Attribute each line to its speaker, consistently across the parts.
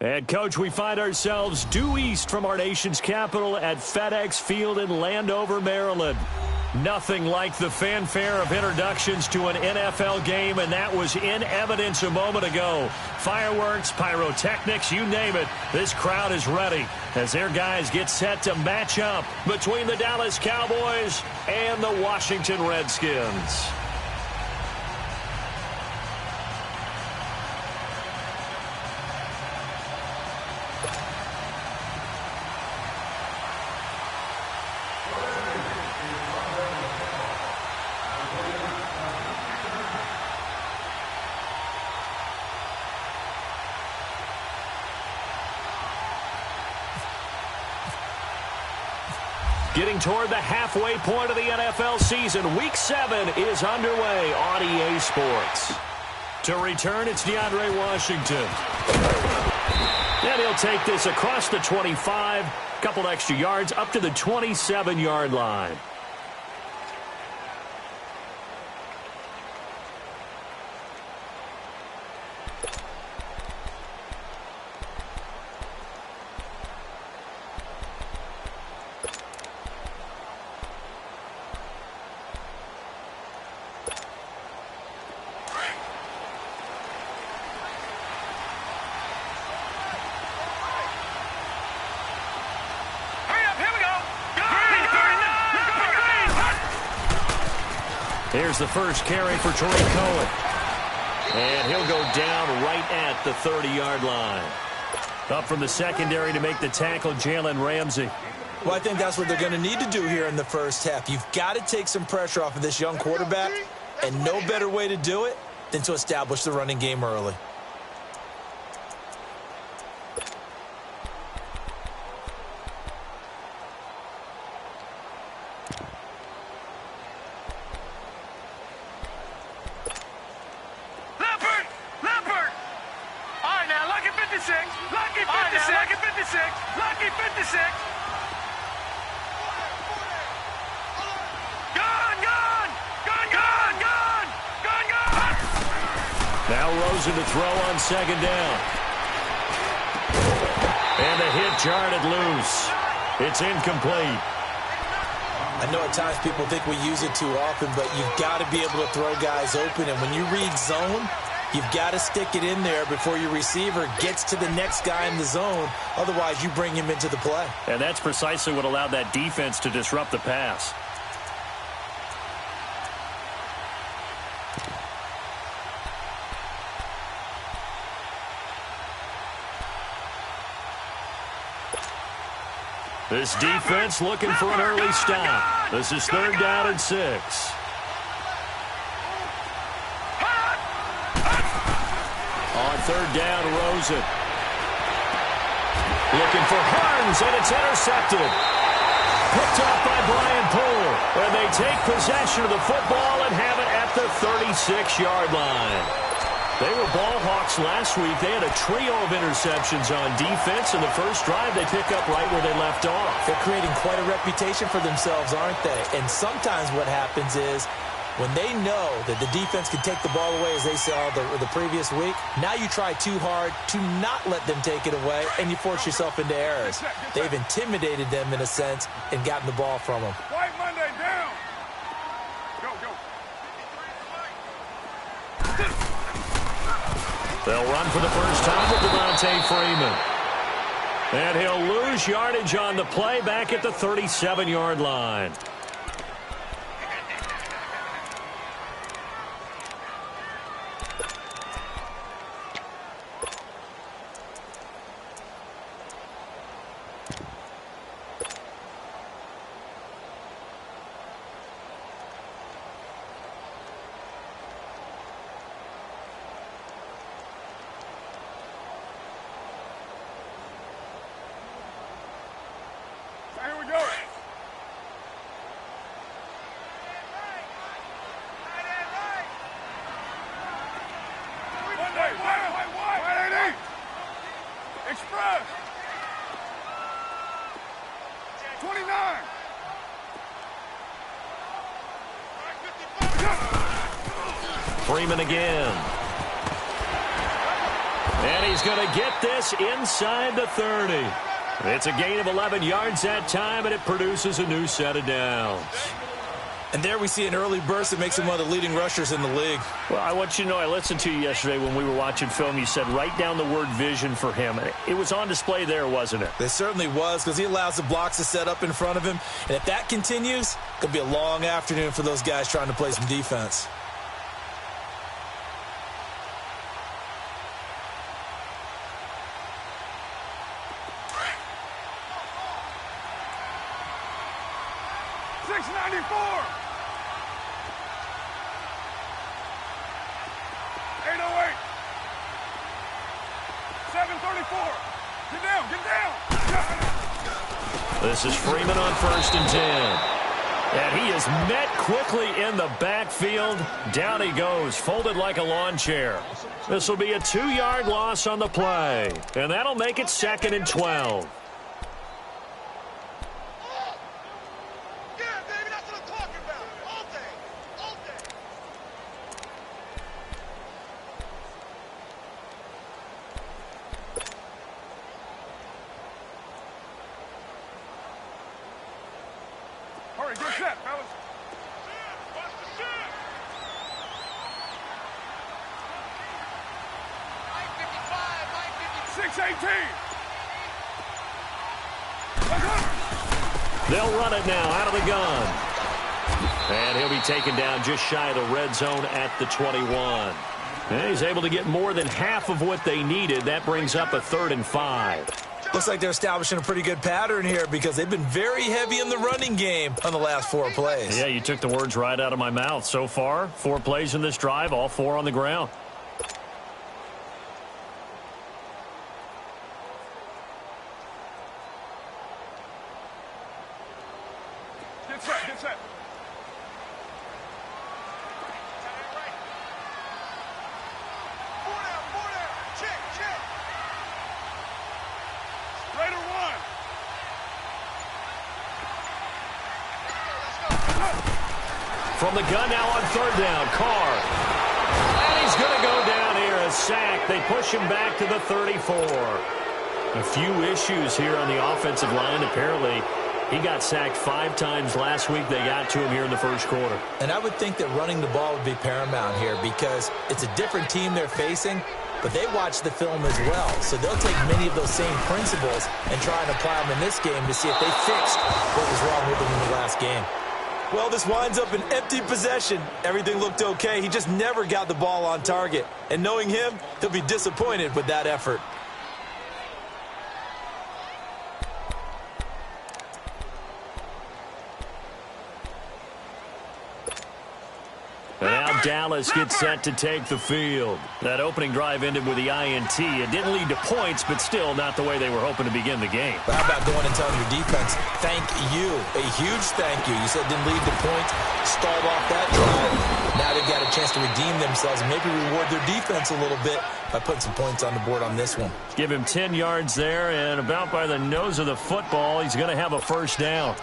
Speaker 1: And, Coach, we find ourselves due east from our nation's capital at FedEx Field in Landover, Maryland. Nothing like the fanfare of introductions to an NFL game, and that was in evidence a moment ago. Fireworks, pyrotechnics, you name it. This crowd is ready as their guys get set to match up between the Dallas Cowboys and the Washington Redskins. Getting toward the halfway point of the NFL season, Week 7 is underway on EA Sports. To return, it's DeAndre Washington. And he'll take this across the 25, couple extra yards, up to the 27-yard line. Here's the first carry for Tariq Cohen. And he'll go down right at the 30-yard line. Up from the secondary to make the tackle, Jalen Ramsey.
Speaker 2: Well, I think that's what they're going to need to do here in the first half. You've got to take some pressure off of this young quarterback, and no better way to do it than to establish the running game early.
Speaker 1: To throw on second down. And the hit jarred it loose. It's incomplete.
Speaker 2: I know at times people think we use it too often, but you've got to be able to throw guys open. And when you read zone, you've got to stick it in there before your receiver gets to the next guy in the zone. Otherwise, you bring him into the play.
Speaker 1: And that's precisely what allowed that defense to disrupt the pass. This defense looking for an early stop. This is 3rd down and 6. On 3rd down, Rosen. Looking for Harms, and it's intercepted. Picked up by Brian Poole. And they take possession of the football and have it at the 36-yard line. They were ball hawks last week. They had a trio of interceptions on defense. In the first drive, they pick up right where they left off.
Speaker 2: They're creating quite a reputation for themselves, aren't they? And sometimes what happens is when they know that the defense can take the ball away, as they saw the previous week, now you try too hard to not let them take it away, and you force yourself into errors. They've intimidated them in a sense and gotten the ball from them.
Speaker 3: White Monday down. Go, go.
Speaker 1: They'll run for the first time with Devontae Freeman. And he'll lose yardage on the play back at the 37-yard line.
Speaker 3: Here we go. Monday, wide 80. Express. 29.
Speaker 1: Freeman again. And he's going to get this inside the 30. It's a gain of 11 yards that time, and it produces a new set of downs.
Speaker 2: And there we see an early burst that makes him one of the leading rushers in the league.
Speaker 1: Well, I want you to know, I listened to you yesterday when we were watching film. You said write down the word vision for him. It was on display there, wasn't it?
Speaker 2: It certainly was, because he allows the blocks to set up in front of him. And if that continues, it could be a long afternoon for those guys trying to play some defense.
Speaker 1: This is Freeman on 1st and 10. And he is met quickly in the backfield. Down he goes, folded like a lawn chair. This will be a 2-yard loss on the play. And that'll make it 2nd and 12.
Speaker 3: Hurry, get set, fellas. 6-18.
Speaker 1: They'll run it now out of the gun. And he'll be taken down just shy of the red zone at the 21. And he's able to get more than half of what they needed. That brings up a 3rd and 5.
Speaker 2: Looks like they're establishing a pretty good pattern here because they've been very heavy in the running game on the last 4 plays.
Speaker 1: Yeah, you took the words right out of my mouth. So far, 4 plays in this drive, all 4 on the ground.
Speaker 3: Get set, get set.
Speaker 1: From the gun now on 3rd down, Carr. And he's going to go down here, a sack. They push him back to the 34. A few issues here on the offensive line. Apparently, he got sacked 5 times last week. They got to him here in the 1st quarter.
Speaker 2: And I would think that running the ball would be paramount here because it's a different team they're facing, but they watch the film as well. So they'll take many of those same principles and try and apply them in this game to see if they fixed what was wrong with them in the last game. Well, this winds up an empty possession. Everything looked okay. He just never got the ball on target. And knowing him, he'll be disappointed with that effort.
Speaker 1: And now Dallas gets set to take the field. That opening drive ended with the INT. It didn't lead to points, but still not the way they were hoping to begin the game.
Speaker 2: But how about going and telling your defense, thank you, a huge thank you. You said it didn't lead to points, stalled off that drive. Now they've got a chance to redeem themselves and maybe reward their defense a little bit by putting some points on the board on this one.
Speaker 1: Give him 10 yards there, and about by the nose of the football, he's going to have a 1st down.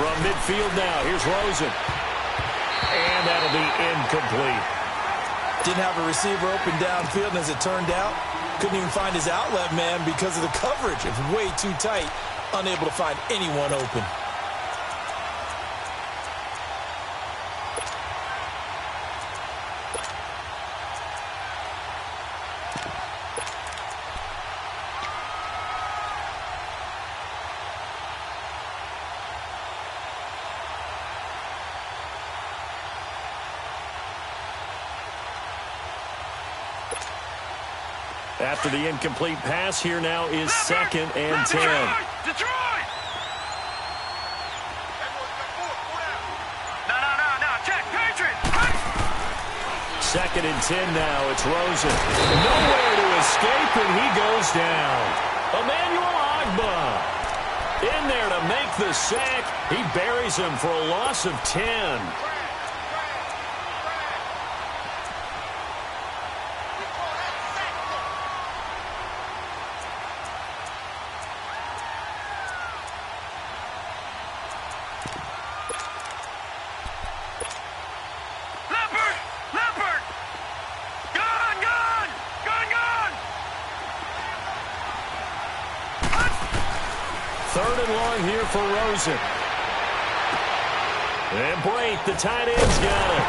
Speaker 1: From midfield now, here's Rosen. And that'll be incomplete.
Speaker 2: Didn't have a receiver open downfield, and as it turned out, couldn't even find his outlet man because of the coverage. It's way too tight, unable to find anyone open.
Speaker 1: After the incomplete pass, here now is 2nd and 10.
Speaker 3: Detroit! No, check, Patriot!
Speaker 1: 2nd and 10 now, it's Rosen. Nowhere to escape, and he goes down. Emmanuel Agba in there to make the sack. He buries him for a loss of 10. and long here for Rosen. And Brate, the tight end's got it.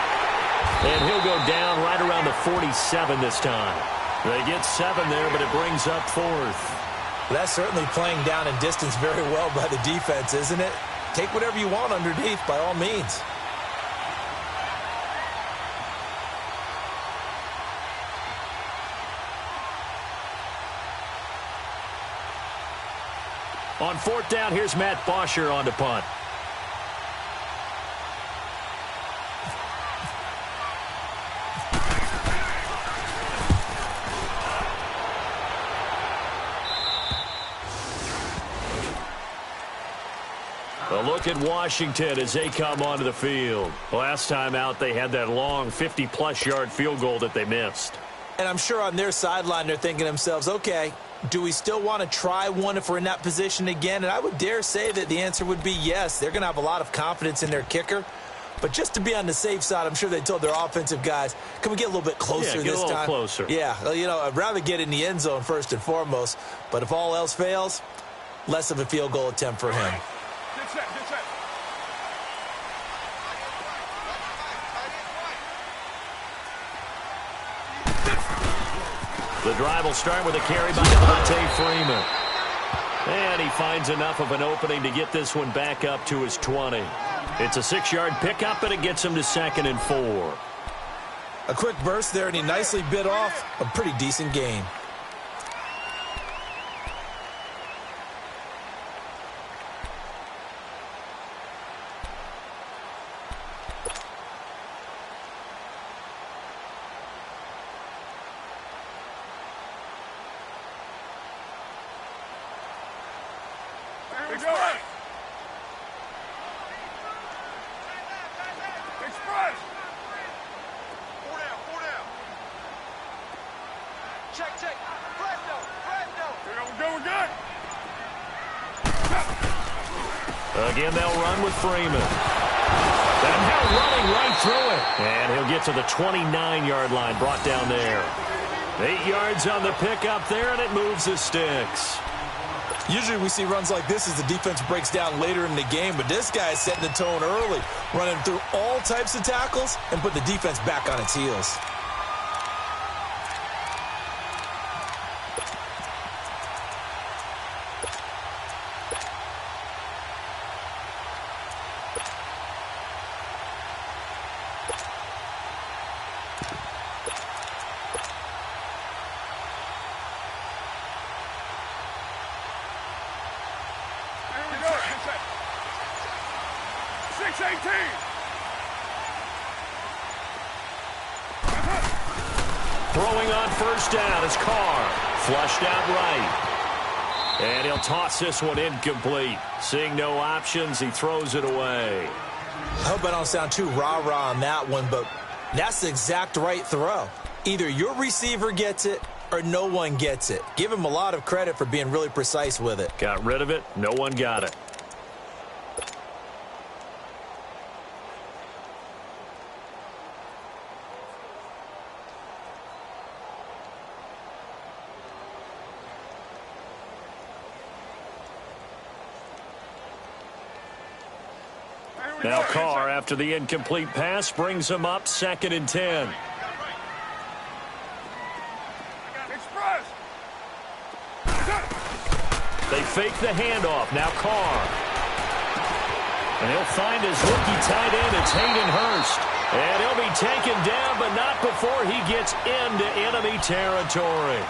Speaker 1: And he'll go down right around the 47 this time. They get 7 there, but it brings up 4th.
Speaker 2: That's certainly playing down in distance very well by the defense, isn't it? Take whatever you want underneath, by all means.
Speaker 1: On 4th down, here's Matt Bosher on to punt. A look at Washington as they come onto the field. Last time out, they had that long 50-plus yard field goal that they missed.
Speaker 2: And I'm sure on their sideline they're thinking to themselves, okay, do we still want to try one if we're in that position again? And I would dare say that the answer would be yes. They're going to have a lot of confidence in their kicker. But just to be on the safe side, I'm sure they told their offensive guys, can we get a little bit closer this time?
Speaker 1: Yeah, get a little closer.
Speaker 2: Yeah, you know, I'd rather get in the end zone first and foremost. But if all else fails, less of a field goal attempt for him.
Speaker 3: Get set, get set.
Speaker 1: The drive will start with a carry by Devontae Freeman. And he finds enough of an opening to get this one back up to his 20. It's a 6-yard pickup, and it gets him to 2nd and 4.
Speaker 2: A quick burst there, and he nicely bit off a pretty decent gain.
Speaker 3: Here we go. Express. 4 down, 4 down. Check, check. Presto, presto. Here we go, we're good.
Speaker 1: Again, they'll run with Freeman. And now running right through it. And he'll get to the 29-yard line, brought down there. 8 yards on the pickup there, and it moves the sticks.
Speaker 2: Usually we see runs like this as the defense breaks down later in the game, but this guy is setting the tone early, running through all types of tackles and put the defense back on its heels.
Speaker 3: Here we go. Get set. 6-18.
Speaker 1: Throwing on 1st down is Carr. Flushed out right. And he'll toss this one incomplete. Seeing no options, he throws it away.
Speaker 2: I hope I don't sound too rah-rah on that one, but that's the exact right throw. Either your receiver gets it or no one gets it. Give him a lot of credit for being really precise with it.
Speaker 1: Got rid of it. No one got it. Now Carr, after the incomplete pass, brings him up 2nd and 10.
Speaker 3: Express.
Speaker 1: They fake the handoff. Now Carr. And he'll find his rookie tight end. It's Hayden Hurst. And he'll be taken down, but not before he gets into enemy territory.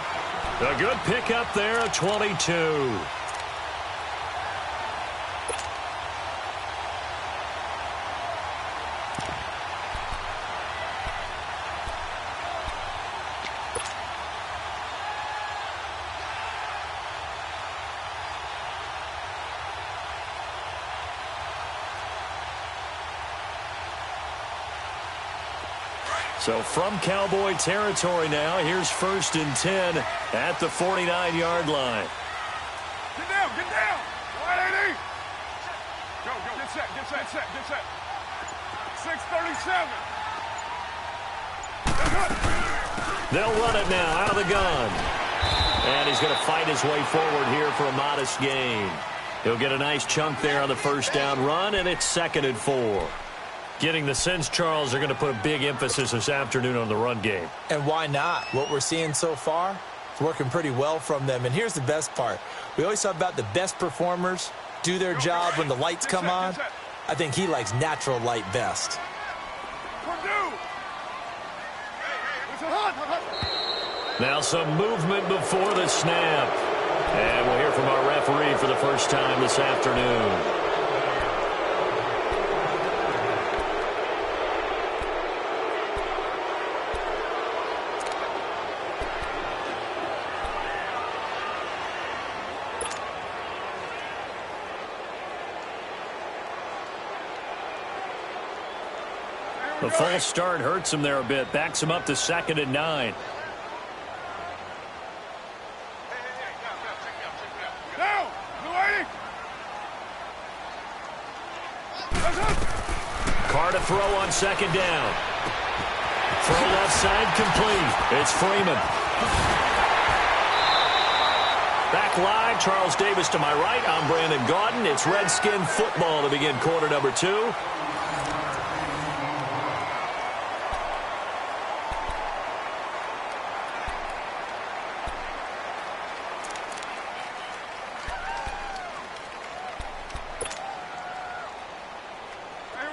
Speaker 1: A good pickup there at 22. So from Cowboy territory now, here's 1st and 10 at the 49-yard line.
Speaker 3: Get down, get down. 180. Go, go. Get set, get set, set, get set. 6:37.
Speaker 1: They'll run it now out of the gun. And he's going to fight his way forward here for a modest gain. He'll get a nice chunk there on the first down run, and it's 2nd and 4. Getting the sense, Charles, they're going to put a big emphasis this afternoon on the run game.
Speaker 2: And why not? What we're seeing so far, it's working pretty well from them. And here's the best part. We always talk about the best performers do their job when the lights come on. I think he likes natural light best.
Speaker 1: Now some movement before the snap. And we'll hear from our referee for the first time this afternoon. The false start hurts him there a bit. Backs him up to 2nd and 9. Carr to throw on 2nd down. Throw left side complete. It's Freeman. Back live, Charles Davis to my right. I'm Brandon Gaudin. It's Redskin football to begin quarter number 2.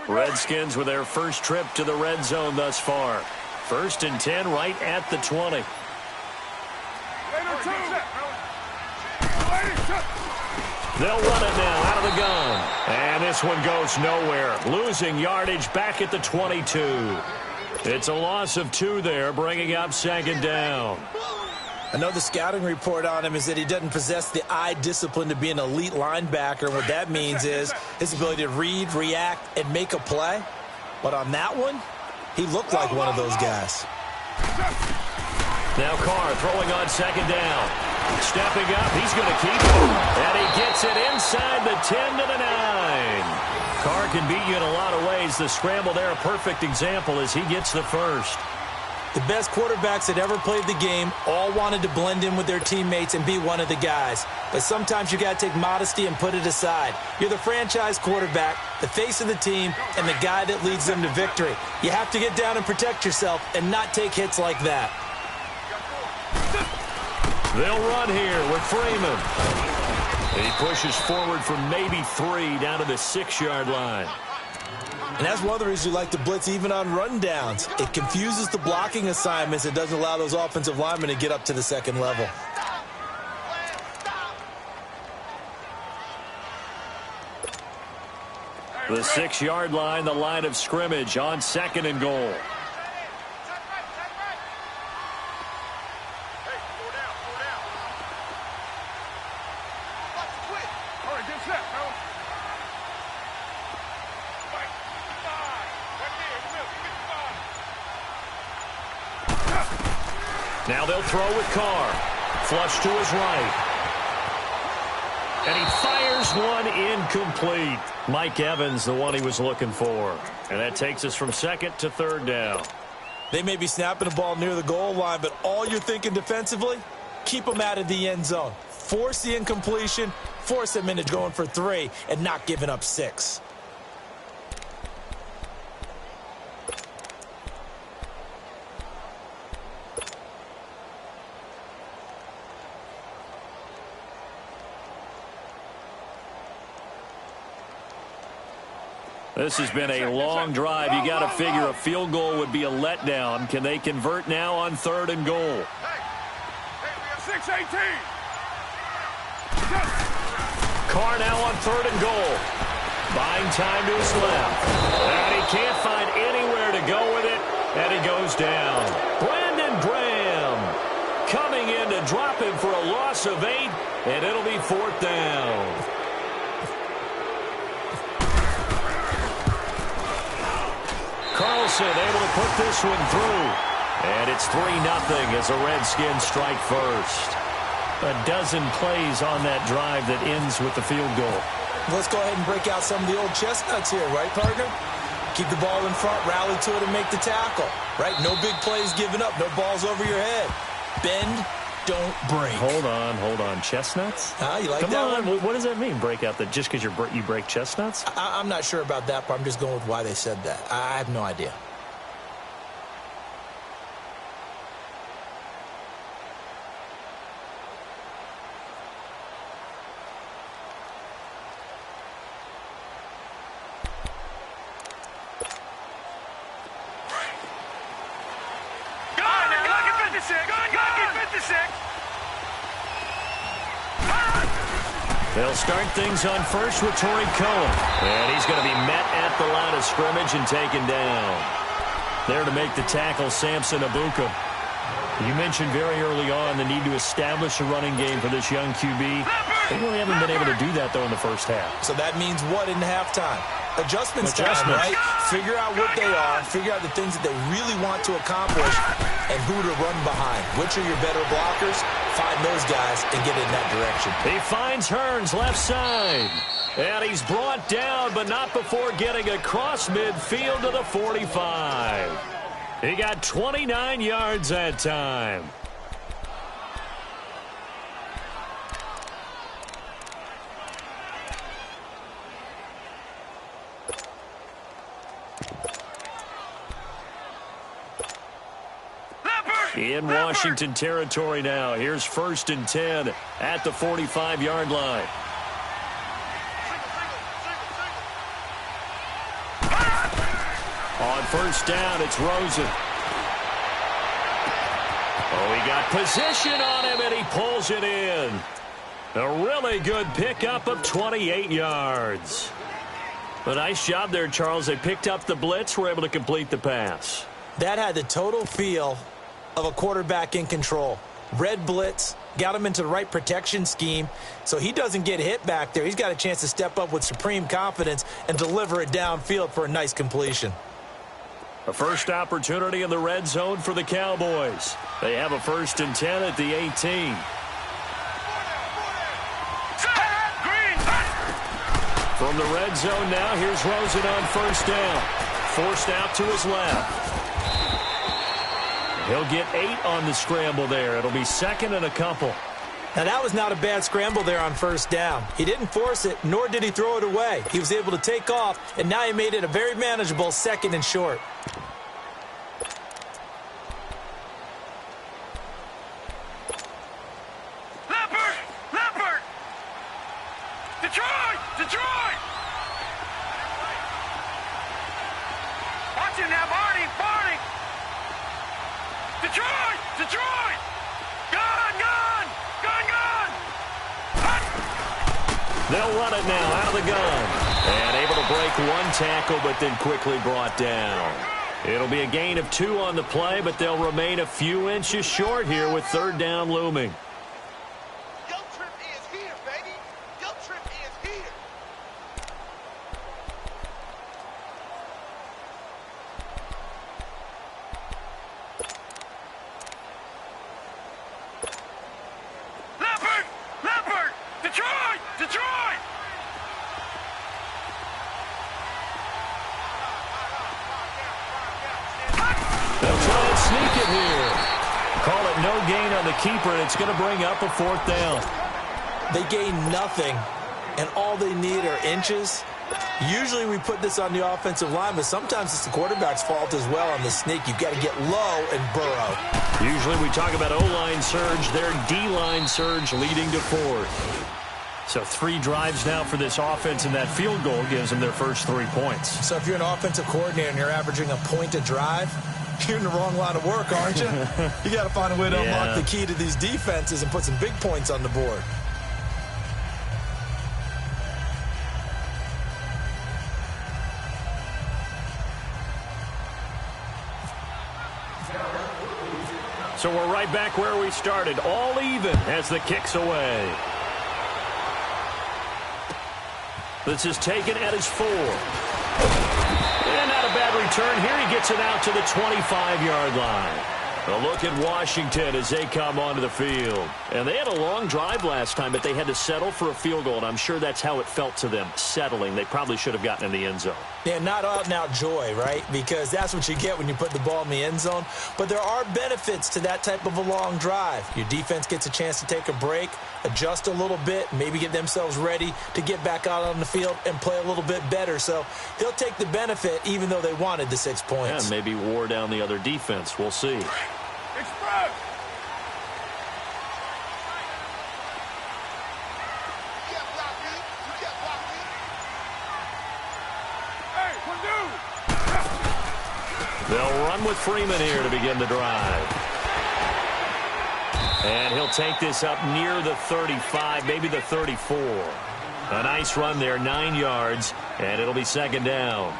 Speaker 1: Redskins with their first trip to the red zone thus far. 1st and 10 right at the 20. They'll run it now out of the gun. And this one goes nowhere. Losing yardage back at the 22. It's a loss of 2 there, bringing up 2nd down.
Speaker 2: I know the scouting report on him is that he doesn't possess the eye discipline to be an elite linebacker. And what that means is his ability to read, react, and make a play. But on that one, he looked like one of those guys.
Speaker 1: Now Carr throwing on 2nd down. Stepping up, he's going to keep it. And he gets it inside the 10 to the 9. Carr can beat you in a lot of ways. The scramble there, a perfect example as he gets the first.
Speaker 2: The best quarterbacks that ever played the game all wanted to blend in with their teammates and be one of the guys. But sometimes you got to take modesty and put it aside. You're the franchise quarterback, the face of the team, and the guy that leads them to victory. You have to get down and protect yourself and not take hits like that.
Speaker 1: They'll run here with Freeman. He pushes forward from maybe 3 down to the 6-yard line.
Speaker 2: And that's one of the reasons you like to blitz even on rundowns. It confuses the blocking assignments. It doesn't allow those offensive linemen to get up to the 2nd level.
Speaker 1: The 6-yard line, the line of scrimmage on 2nd and goal. Now they'll throw with Carr. Flush to his right. And he fires one incomplete. Mike Evans, the one he was looking for. And that takes us from 2nd to 3rd down.
Speaker 2: They may be snapping the ball near the goal line, but all you're thinking defensively, keep them out of the end zone. Force the incompletion, force them into going for 3, and not giving up 6.
Speaker 1: This has been a long drive. You got to figure a field goal would be a letdown. Can they convert now on 3rd and goal?
Speaker 3: 6-18.
Speaker 1: Carr now on 3rd and goal. Buying time to his left. And he can't find anywhere to go with it. And he goes down. Brandon Graham coming in to drop him for a loss of 8. And it'll be 4th down. Carlson able to put this one through. And it's 3-0 as the Redskins strike first. A dozen plays on that drive that ends with the field goal.
Speaker 2: Let's go ahead and break out some of the old chestnuts here, right, partner? Keep the ball in front, rally to it, and make the tackle, right? No big plays given up, no balls over your head. Bend, don't break.
Speaker 1: Hold on. Chestnuts?
Speaker 2: You like
Speaker 1: Come
Speaker 2: that
Speaker 1: on.
Speaker 2: one?
Speaker 1: What does that mean, break out? Just because you break chestnuts?
Speaker 2: I'm not sure about that, but I'm just going with why they said that. I have no idea.
Speaker 1: They'll start things on first with Torrey Cohen. And he's going to be met at the line of scrimmage and taken down. There to make the tackle, Samson Abuka. You mentioned very early on the need to establish a running game for this young QB. They really haven't been able to do that, though, in the first half.
Speaker 2: So that means what in halftime? Adjustments time, right? Figure out what they are, figure out the things that they really want to accomplish, and who to run behind. Which are your better blockers? Find those guys and get in that direction.
Speaker 1: He finds Hearns left side. And he's brought down, but not before getting across midfield to the 45. He got 29 yards that time. In Washington territory now. Here's 1st and 10 at the 45-yard line. On 1st down, it's Rosen. Oh, he got position on him, and he pulls it in. A really good pickup of 28 yards. A nice job there, Charles. They picked up the blitz, were able to complete the pass.
Speaker 2: That had the total feel of a quarterback in control. Red blitz, got him into the right protection scheme, so he doesn't get hit back there. He's got a chance to step up with supreme confidence and deliver it downfield for a nice completion.
Speaker 1: A first opportunity in the red zone for the Cowboys. They have a 1st and 10 at the 18. From the red zone now, here's Rosen on 1st down. Forced out to his left. He'll get 8 on the scramble there. It'll be 2nd and a couple.
Speaker 2: Now, that was not a bad scramble there on 1st down. He didn't force it, nor did he throw it away. He was able to take off, and now he made it a very manageable 2nd and short.
Speaker 3: Leopard! Detroit! Watch him now, Barney! Detroit! Gun!
Speaker 1: They'll run it now out of the gun. And able to break one tackle, but then quickly brought down. It'll be a gain of 2 on the play, but they'll remain a few inches short here with 3rd down looming. Keeper, and it's going to bring up a 4th down.
Speaker 2: They gain nothing, and all they need are inches. Usually we put this on the offensive line, but sometimes it's the quarterback's fault as well on the sneak. You've got to get low and burrow.
Speaker 1: Usually we talk about O-line surge, their D-line surge leading to 4th. So 3 drives now for this offense, and that field goal gives them their first 3 points.
Speaker 2: So if you're an offensive coordinator and you're averaging a point a drive, you're in the wrong line of work, aren't you? You got to find a way to unlock the key to these defenses and put some big points on the board.
Speaker 1: So we're right back where we started, all even as the kick's away. This is taken at his 4. And not a bad return here. He gets it out to the 25-yard line. A look at Washington as they come onto the field. And they had a long drive last time, but they had to settle for a field goal, and I'm sure that's how it felt to them, settling. They probably should have gotten in the end zone.
Speaker 2: Yeah, not out-and-out joy, right? Because that's what you get when you put the ball in the end zone. But there are benefits to that type of a long drive. Your defense gets a chance to take a break, adjust a little bit, maybe get themselves ready to get back out on the field and play a little bit better. So they'll take the benefit even though they wanted the 6 points.
Speaker 1: And maybe wore down the other defense. We'll see.
Speaker 3: Express!
Speaker 1: They'll run with Freeman here to begin the drive. And he'll take this up near the 35, maybe the 34. A nice run there, 9 yards, and it'll be second down.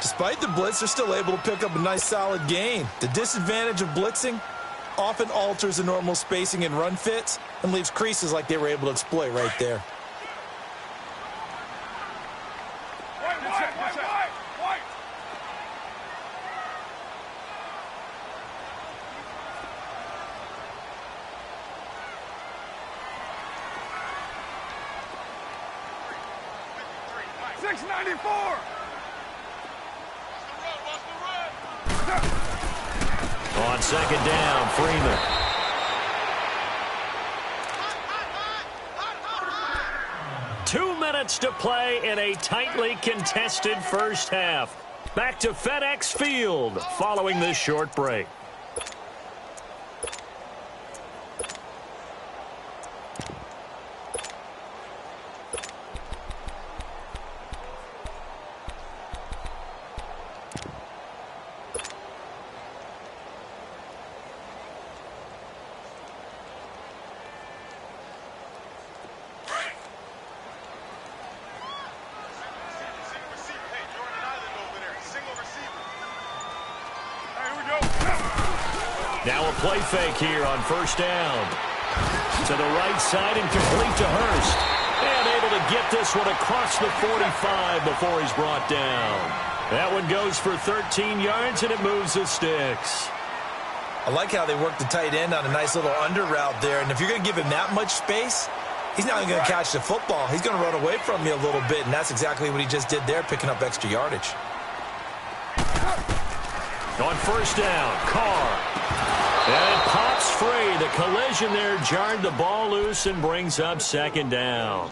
Speaker 2: Despite the blitz, they're still able to pick up a nice solid gain. The disadvantage of blitzing often alters the normal spacing and run fits and leaves creases like they were able to exploit right there.
Speaker 1: On second down, Freeman. Two minutes to play in a tightly contested first half. Back to FedEx Field following this short break. Now a play fake here on first down. To the right side and complete to Hurst. And able to get this one across the 45 before he's brought down. That one goes for 13 yards, and it moves the sticks.
Speaker 2: I like how they work the tight end on a nice little under route there. And if you're going to give him that much space, he's not even going to catch the football. He's going to run away from you a little bit, and that's exactly what he just did there, picking up extra yardage.
Speaker 1: On first down, Carr. And it pops free. The collision there jarred the ball loose and brings up second down.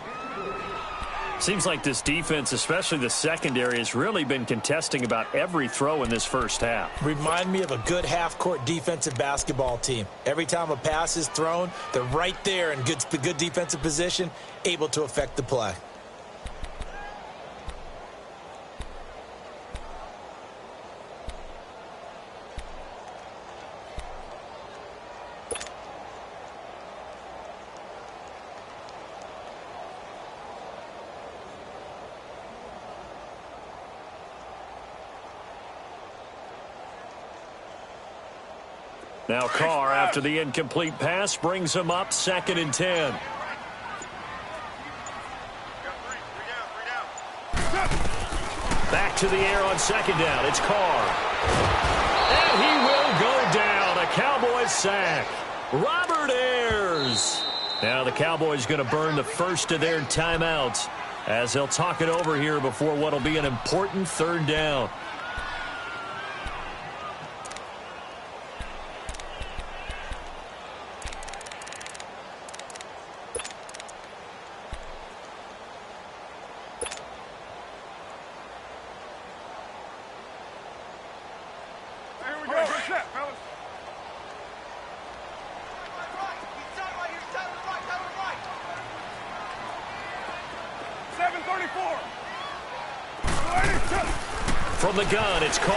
Speaker 1: Seems like this defense, especially the secondary, has really been contesting about every throw in this first half.
Speaker 2: Remind me of a good half-court defensive basketball team. Every time a pass is thrown, they're right there in good defensive position, able to affect the play.
Speaker 1: Now Carr, after the incomplete pass, brings him up 2nd and 10. Back to the air on second down. It's Carr. And he will go down. A Cowboys sack. Robert Ayers. Now the Cowboys going to burn the first of their timeouts as they'll talk it over here before what will be an important third down. From the gun, it's Carr.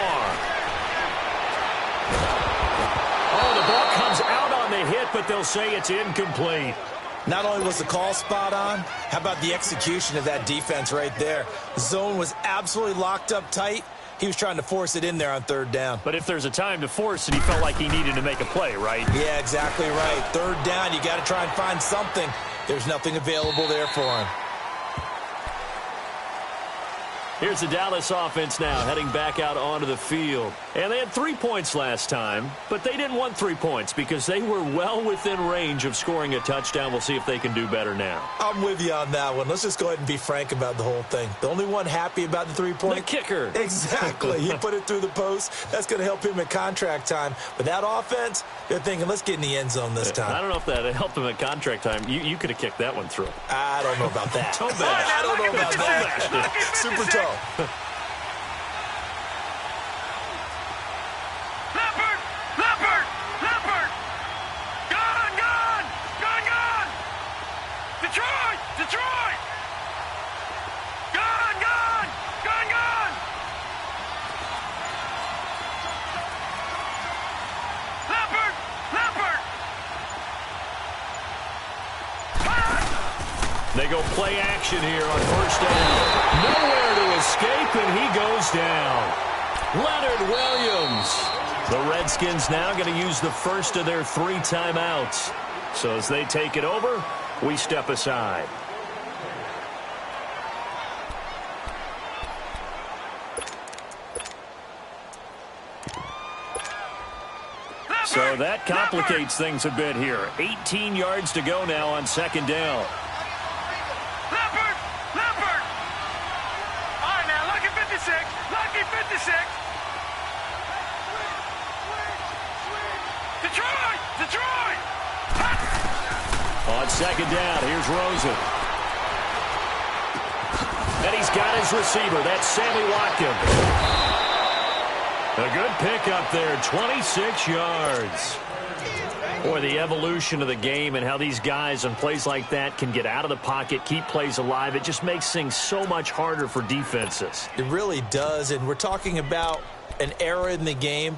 Speaker 1: Oh, the ball comes out on the hit, but they'll say it's incomplete.
Speaker 2: Not only was the call spot on, how about the execution of that defense right there? The zone was absolutely locked up tight. He was trying to force it in there on third down.
Speaker 1: But if there's a time to force it, he felt like he needed to make a play, right?
Speaker 2: Yeah, exactly right. Third down, you got to try and find something. There's nothing available there for him.
Speaker 1: Here's the Dallas offense now heading back out onto the field. And they had 3 points last time, but they didn't want 3 points because they were well within range of scoring a touchdown. We'll see if they can do better now.
Speaker 2: I'm with you on that one. Let's just go ahead and be frank about the whole thing. The only one happy about the 3-point?
Speaker 1: The kicker.
Speaker 2: Exactly. He put it through the post. That's going to help him in contract time. But that offense, they're thinking, let's get in the end zone this time.
Speaker 1: I don't know if that helped him in contract time. You could have kicked that one through.
Speaker 2: I don't know about that.
Speaker 1: Toe bash.
Speaker 2: I don't know about that. Super toe.
Speaker 3: Leopard! Gone! Detroit! Gone! Leopard!
Speaker 1: They go play action here on first down. Nowhere to escape, and he goes down. Leonard Williams. The Redskins now going to use the first of their 3 timeouts. So as they take it over, we step aside. So that complicates things a bit here. 18 yards to go now on second down.
Speaker 3: Leopard! All right, now, lucky 56! Detroit!
Speaker 1: On second down, here's Rosen. And he's got his receiver. That's Sammy Watkins. A good pickup there, 26 yards. Boy, the evolution of the game and how these guys on plays like that can get out of the pocket, keep plays alive, it just makes things so much harder for defenses.
Speaker 2: It really does, and we're talking about an era in the game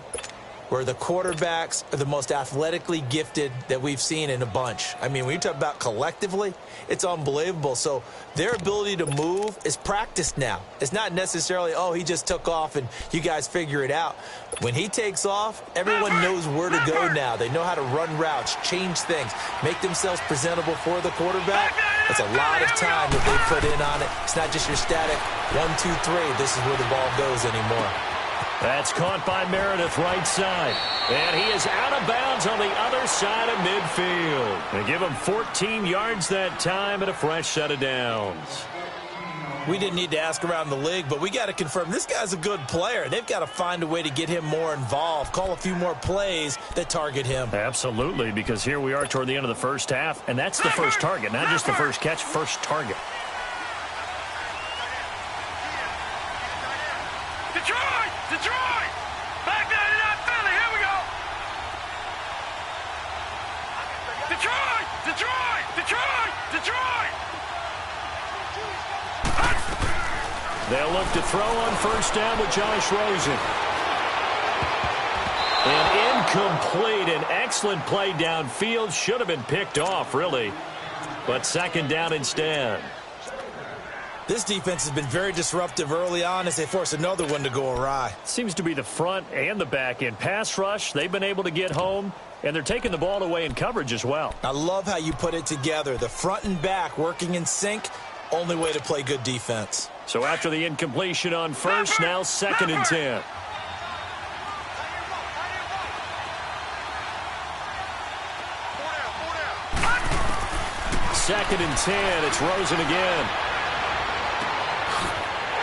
Speaker 2: where the quarterbacks are the most athletically gifted that we've seen in a bunch. I mean, when you talk about collectively, it's unbelievable. So their ability to move is practiced now. It's not necessarily, oh, he just took off and you guys figure it out. When he takes off, everyone knows where to go now. They know how to run routes, change things, make themselves presentable for the quarterback. That's a lot of time that they put in on it. It's not just your static 1, 2, 3. This is where the ball goes anymore.
Speaker 1: That's caught by Meredith right side. And he is out of bounds on the other side of midfield. They give him 14 yards that time and a fresh set of downs.
Speaker 2: We didn't need to ask around the league, but we got to confirm this guy's a good player. They've got to find a way to get him more involved, call a few more plays that target him.
Speaker 1: Absolutely, because here we are toward the end of the first half, and that's the first target, not just the first catch, first target.
Speaker 3: Detroit! Back down to that Philly. Here we go. Detroit!
Speaker 1: They'll look to throw on first down with Josh Rosen. And incomplete. An excellent play downfield. Should have been picked off, really. But second down instead.
Speaker 2: This defense has been very disruptive early on as they force another one to go awry.
Speaker 1: Seems to be the front and the back end. Pass rush, they've been able to get home, and they're taking the ball away in coverage as well.
Speaker 2: I love how you put it together. The front and back working in sync, only way to play good defense.
Speaker 1: So after the incompletion on first, now second and 10. Second and 10, it's Rosen again.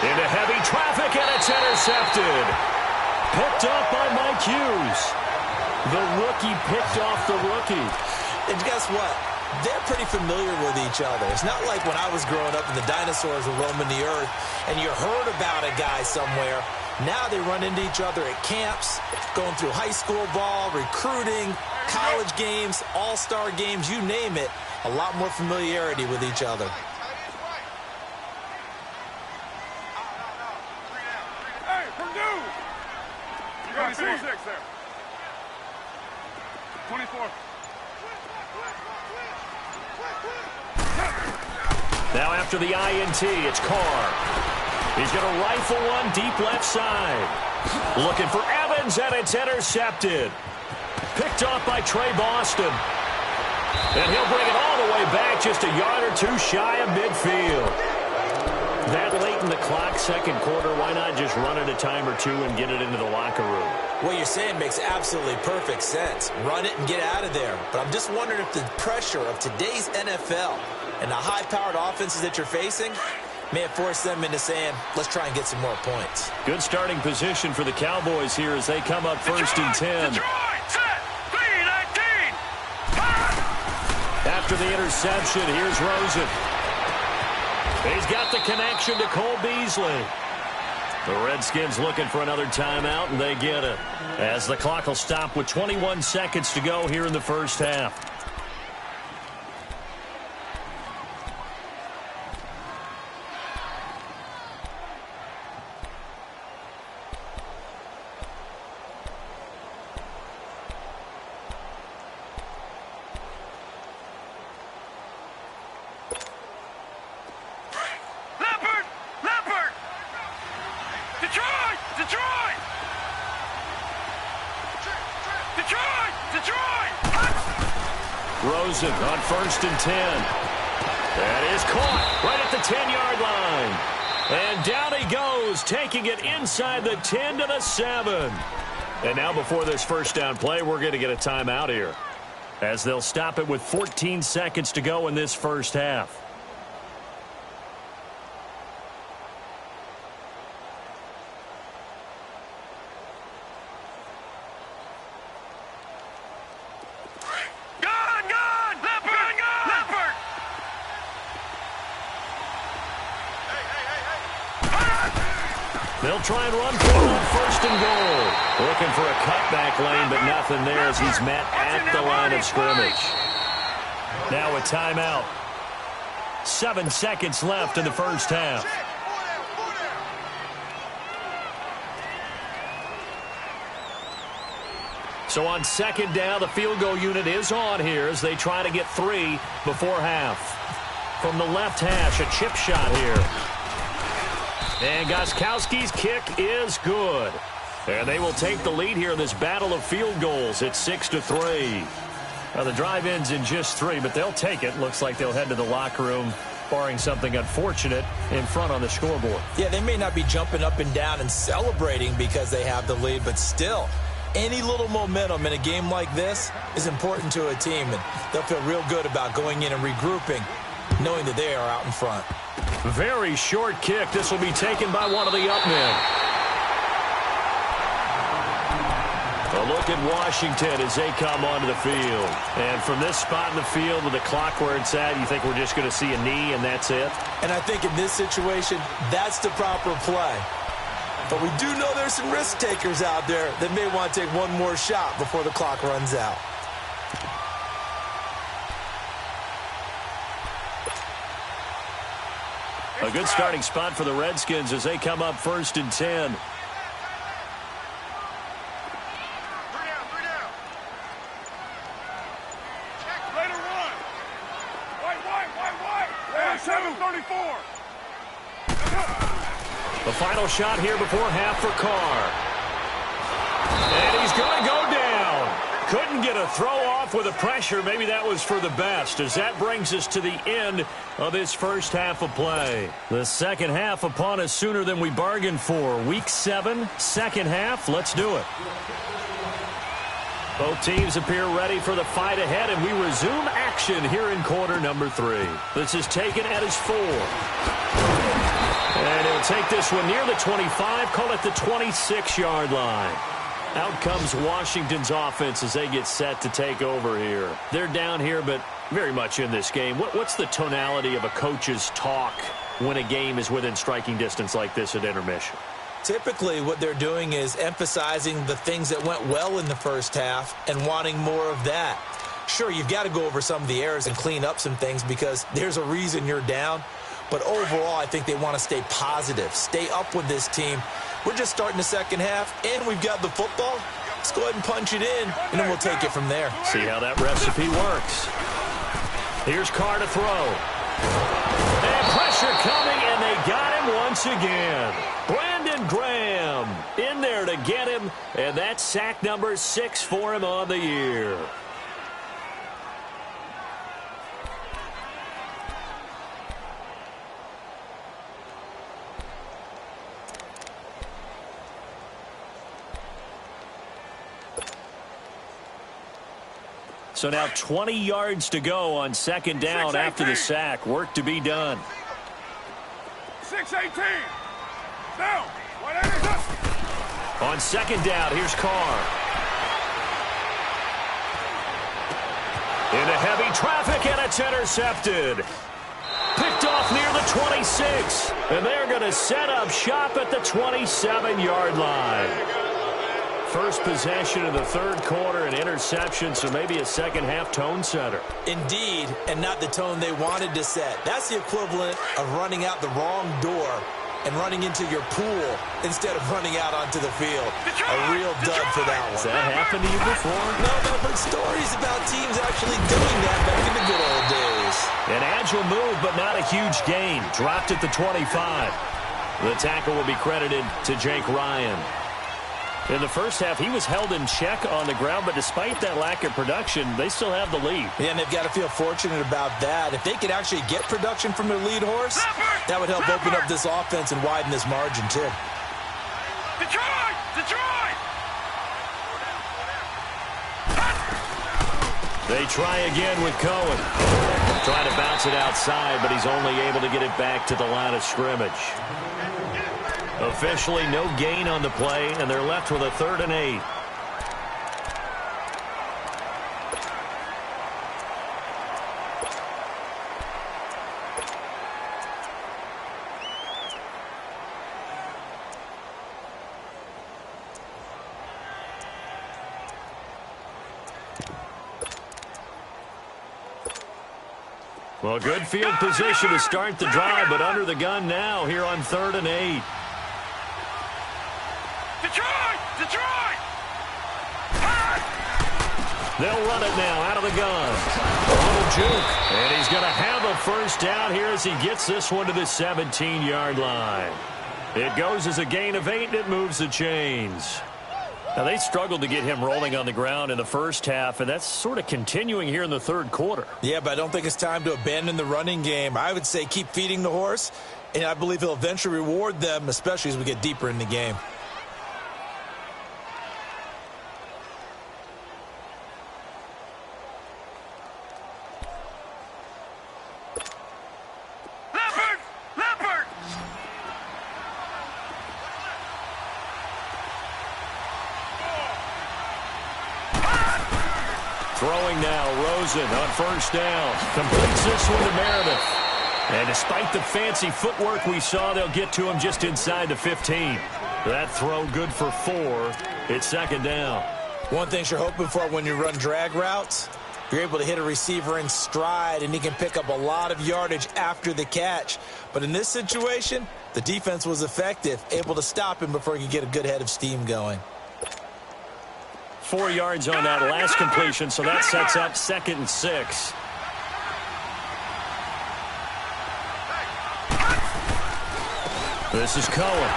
Speaker 1: Into heavy traffic, and it's intercepted. Picked off by Mike Hughes. The rookie picked off the rookie.
Speaker 2: And guess what? They're pretty familiar with each other. It's not like when I was growing up and the dinosaurs were roaming the earth and you heard about a guy somewhere. Now they run into each other at camps, going through high school ball, recruiting, college games, all-star games, you name it. A lot more familiarity with each other.
Speaker 3: Hey, Purdue! You got 26 there. 24.
Speaker 1: Now after the INT, it's Carr. He's going to rifle one deep left side. Looking for Evans, and it's intercepted. Picked off by Trey Boston. And he'll bring it all the way back, just a yard or two shy of midfield. That late in the clock, second quarter, why not just run it a time or two and get it into the locker room?
Speaker 2: What you're saying makes absolutely perfect sense. Run it and get out of there. But I'm just wondering if the pressure of today's NFL and the high-powered offenses that you're facing may have forced them into saying, let's try and get some more points.
Speaker 1: Good starting position for the Cowboys here as they come up first and 10. After the interception, here's Rosen. He's got the connection to Cole Beasley. The Redskins looking for another timeout, and they get it. As the clock will stop with 21 seconds to go here in the first half. Rosen on first and 10. That is caught right at the 10-yard line. And down he goes, taking it inside the 10 to the 7. And now before this first down play, we're going to get a timeout here, as they'll stop it with 14 seconds to go in this first half. They'll try and run for it on first and goal. Looking for a cutback lane, but nothing there as he's met at the line of scrimmage. Now a timeout. 7 seconds left in the first half. So on second down, the field goal unit is on here as they try to get 3 before half. From the left hash, a chip shot here. And Gostkowski's kick is good. And they will take the lead here in this battle of field goals. It's 6-3. Now the drive ends in just 3, but they'll take it. Looks like they'll head to the locker room, barring something unfortunate in front on the scoreboard.
Speaker 2: Yeah, they may not be jumping up and down and celebrating because they have the lead, but still, any little momentum in a game like this is important to a team, and they'll feel real good about going in and regrouping, knowing that they are out in front.
Speaker 1: Very short kick. This will be taken by one of the up men. A look at Washington as they come onto the field. And from this spot in the field with the clock where it's at, you think we're just going to see a knee and that's it?
Speaker 2: And I think in this situation, that's the proper play. But we do know there's some risk takers out there that may want to take one more shot before the clock runs out.
Speaker 1: A good starting spot for the Redskins as they come up first and 10.
Speaker 3: 3 down. Check, later one. White. 7:34.
Speaker 1: The final shot here before half for Carr. And he's going to go down. Couldn't get a throw off with the pressure. Maybe that was for the best, as that brings us to the end of this first half of play. The second half upon us sooner than we bargained for. Week 7, second half. Let's do it. Both teams appear ready for the fight ahead, and we resume action here in quarter number 3. This is taken at his 4. And he'll take this one near the 25, call it the 26-yard line. Out comes Washington's offense as they get set to take over here. They're down here, but very much in this game. What's the tonality of a coach's talk when a game is within striking distance like this at intermission?
Speaker 2: Typically, what they're doing is emphasizing the things that went well in the first half and wanting more of that. Sure, you've got to go over some of the errors and clean up some things because there's a reason you're down. But overall, I think they want to stay positive, stay up with this team. We're just starting the second half, and we've got the football. Let's go ahead and punch it in, and then we'll take it from there.
Speaker 1: See how that recipe works. Here's Carr to throw. And pressure coming, and they got him once again. Brandon Graham in there to get him, and that's sack number 6 for him on the year. So now 20 yards to go on second down after the sack. Work to be done.
Speaker 3: 6-18. Down. 180.
Speaker 1: On second down, here's Carr. Into heavy traffic, and it's intercepted. Picked off near the 26. And they're going to set up shop at the 27-yard line. First possession of the third quarter, an interception, so maybe a second-half tone setter.
Speaker 2: Indeed, and not the tone they wanted to set. That's the equivalent of running out the wrong door and running into your pool instead of running out onto the field. A real dud for that one.
Speaker 1: Has that happened to you before?
Speaker 2: No, but I've heard stories about teams actually doing that back in the good old days.
Speaker 1: An agile move, but not a huge gain. Dropped at the 25. The tackle will be credited to Jake Ryan. In the first half, he was held in check on the ground, but despite that lack of production, they still have the lead.
Speaker 2: Yeah, and they've got to feel fortunate about that. If they could actually get production from their lead horse, that would help open up this offense and widen this margin, too.
Speaker 3: Detroit! Detroit!
Speaker 1: They try again with Cohen. Trying to bounce it outside, but he's only able to get it back to the line of scrimmage. Officially no gain on the play, and they're left with a 3rd and 8. Well, good field position to start the drive, but under the gun now here on 3rd and 8.
Speaker 3: Detroit! Detroit!
Speaker 1: They'll run it now out of the gun. A little juke. And he's going to have a first down here as he gets this one to the 17-yard line. It goes as a gain of 8, and it moves the chains. Now, they struggled to get him rolling on the ground in the first half, and that's sort of continuing here in the third quarter.
Speaker 2: Yeah, but I don't think it's time to abandon the running game. I would say keep feeding the horse, and I believe he'll eventually reward them, especially as we get deeper in the game.
Speaker 1: Throwing now, Rosen on first down. Completes this one to Meredith. And despite the fancy footwork we saw, they'll get to him just inside the 15. That throw good for 4. It's second down.
Speaker 2: One thing you're hoping for when you run drag routes, you're able to hit a receiver in stride, and he can pick up a lot of yardage after the catch. But in this situation, the defense was effective, able to stop him before he could get a good head of steam going.
Speaker 1: 4 yards on that last completion, so that sets up 2nd and 6. This is Cohen.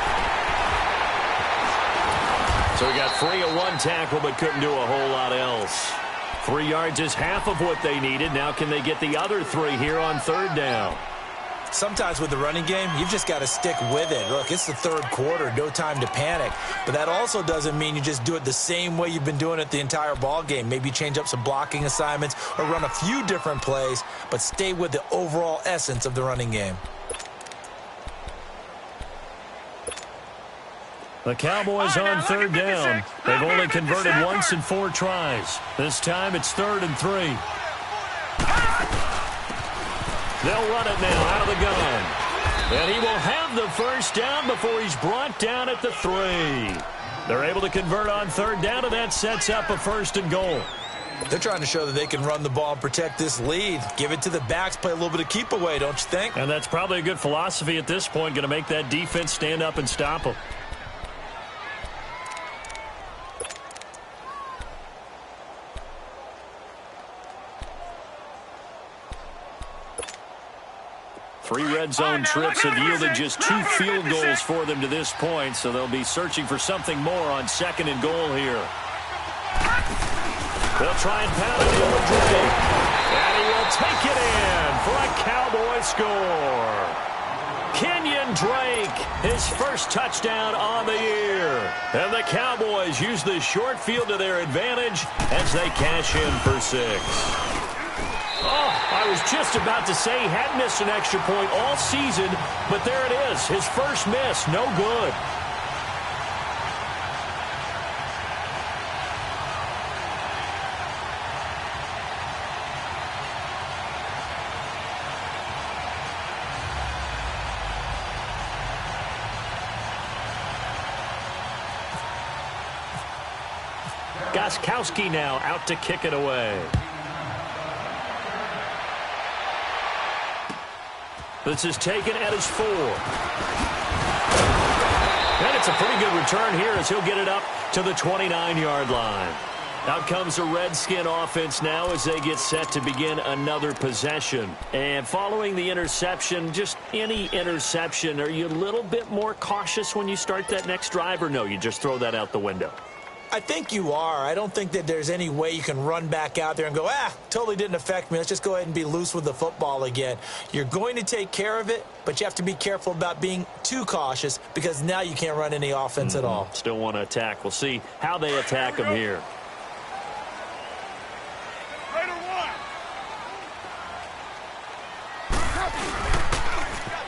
Speaker 1: So he got free of one tackle, but couldn't do a whole lot else. 3 yards is half of what they needed. Now can they get the other 3 here on 3rd down?
Speaker 2: Sometimes with the running game, you've just got to stick with it. Look, it's the third quarter, no time to panic. But that also doesn't mean you just do it the same way you've been doing it the entire ball game. Maybe change up some blocking assignments or run a few different plays, but stay with the overall essence of the running game.
Speaker 1: The Cowboys on 3rd down. They've only converted once in 4 tries. This time it's 3rd and 3. They'll run it now out of the gun. And he will have the first down before he's brought down at the 3. They're able to convert on 3rd down, and that sets up a 1st and goal.
Speaker 2: They're trying to show that they can run the ball and protect this lead. Give it to the backs, play a little bit of keep away, don't you think?
Speaker 1: And that's probably a good philosophy at this point, going to make that defense stand up and stop them. Three red zone trips have yielded just 2 field goals for them to this point, so they'll be searching for something more on 2nd and goal here. They'll try and pound it in with Drake. And he will take it in for a Cowboy score. Kenyon Drake, his first touchdown on the year. And the Cowboys use the short field to their advantage as they cash in for 6. Oh, I was just about to say he had missed an extra point all season, but there it is, his first miss, no good. Gostkowski now out to kick it away. This is taken at his 4. And it's a pretty good return here as he'll get it up to the 29-yard line. Out comes the Redskin offense now as they get set to begin another possession. And following the interception, just any interception, are you a little bit more cautious when you start that next drive, or no, you just throw that out the window?
Speaker 2: I think you are. I don't think that there's any way you can run back out there and go, totally didn't affect me. Let's just go ahead and be loose with the football again. You're going to take care of it, but you have to be careful about being too cautious because now you can't run any offense at all.
Speaker 1: Still want to attack. We'll see how they attack him here.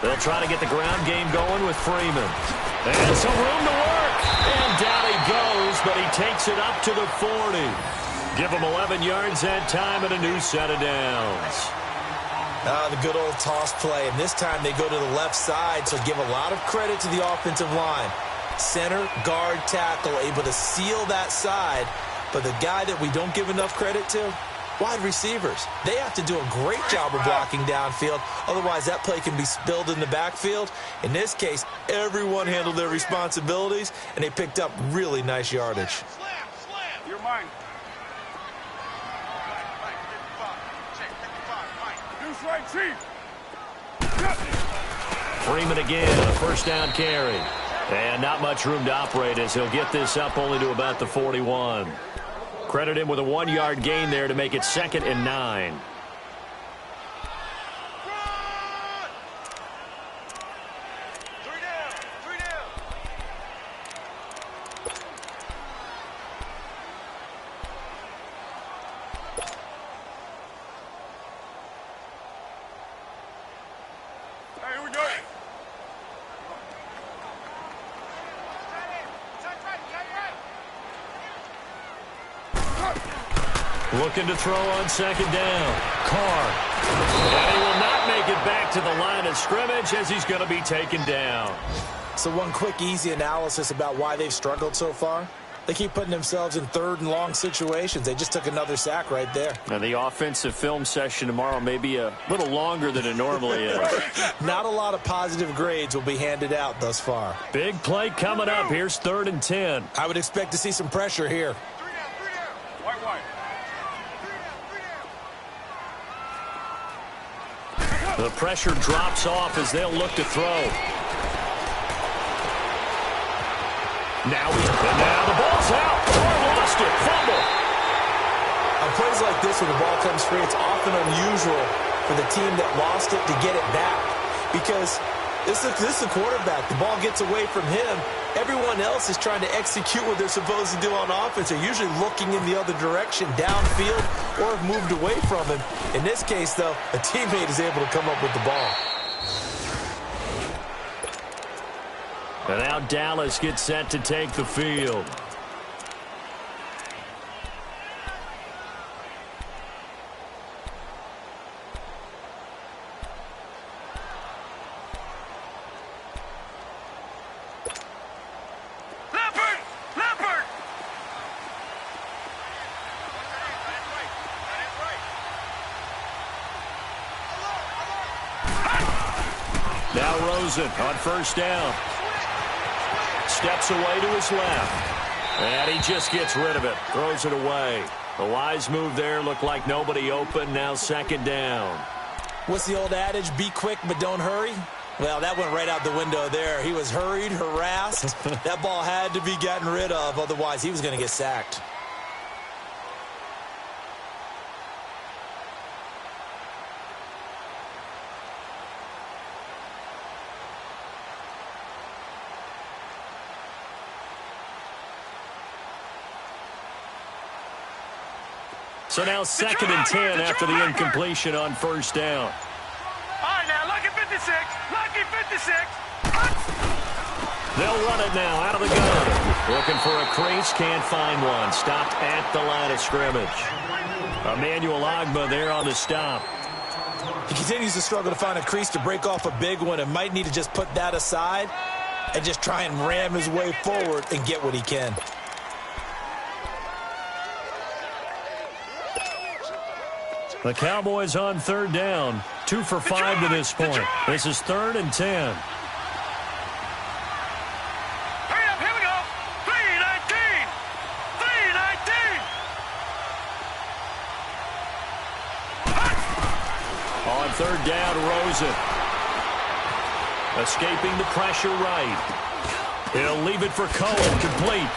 Speaker 1: They'll try to get the ground game going with Freeman. And some room to work. And down he goes, but he takes it up to the 40. Give him 11 yards that time and a new set of downs.
Speaker 2: The good old toss play. And this time they go to the left side, so give a lot of credit to the offensive line. Center, guard, tackle, able to seal that side. But the guy that we don't give enough credit to, wide receivers. They have to do a great job of blocking downfield. Otherwise, that play can be spilled in the backfield. In this case, everyone handled their responsibilities, and they picked up really nice yardage.
Speaker 3: You're mine. Deuce right, Chief.
Speaker 1: Freeman again, a first down carry. And not much room to operate as he'll get this up only to about the 41. Credit him with a 1-yard gain there to make it 2nd and 9.
Speaker 3: Here we go.
Speaker 1: Looking to throw on 2nd down. Carr. And he will not make it back to the line of scrimmage as he's going to be taken down.
Speaker 2: So one quick, easy analysis about why they've struggled so far. They keep putting themselves in 3rd and long situations. They just took another sack right there.
Speaker 1: Now, the offensive film session tomorrow may be a little longer than it normally is.
Speaker 2: Not a lot of positive grades will be handed out thus far.
Speaker 1: Big play coming up. Here's 3rd and 10.
Speaker 2: I would expect to see some pressure here.
Speaker 3: White.
Speaker 1: The pressure drops off as they'll look to throw. Now the ball's out. Carr lost it. Fumble.
Speaker 2: On plays like this when the ball comes free, it's often unusual for the team that lost it to get it back. Because this is the quarterback. The ball gets away from him. Everyone else is trying to execute what they're supposed to do on offense. They're usually looking in the other direction, downfield, or have moved away from him. In this case, though, a teammate is able to come up with the ball.
Speaker 1: And now Dallas gets set to take the field. Now Rosen on 1st down. Steps away to his left. And he just gets rid of it. Throws it away. The wise move there. Looked like nobody open. Now 2nd down.
Speaker 2: What's the old adage? Be quick, but don't hurry. Well, that went right out the window there. He was hurried, harassed. That ball had to be gotten rid of. Otherwise, he was going to get sacked.
Speaker 1: So now 2nd and 10 after the incompletion on first down.
Speaker 3: All right, now, lucky 56. Lucky 56.
Speaker 1: They'll run it now out of the gun. Looking for a crease, can't find one. Stopped at the line of scrimmage. Emmanuel Ogbah there on the stop.
Speaker 2: He continues to struggle to find a crease to break off a big one and might need to just put that aside and just try and ram his way forward and get what he can.
Speaker 1: The Cowboys on 3rd down. 2 for 5 to this point. This is 3rd and 10.
Speaker 3: Hurry up, here we go. 3:19. 3:19.
Speaker 1: On 3rd down, Rosen. Escaping the pressure right. He'll leave it for Cohen, complete.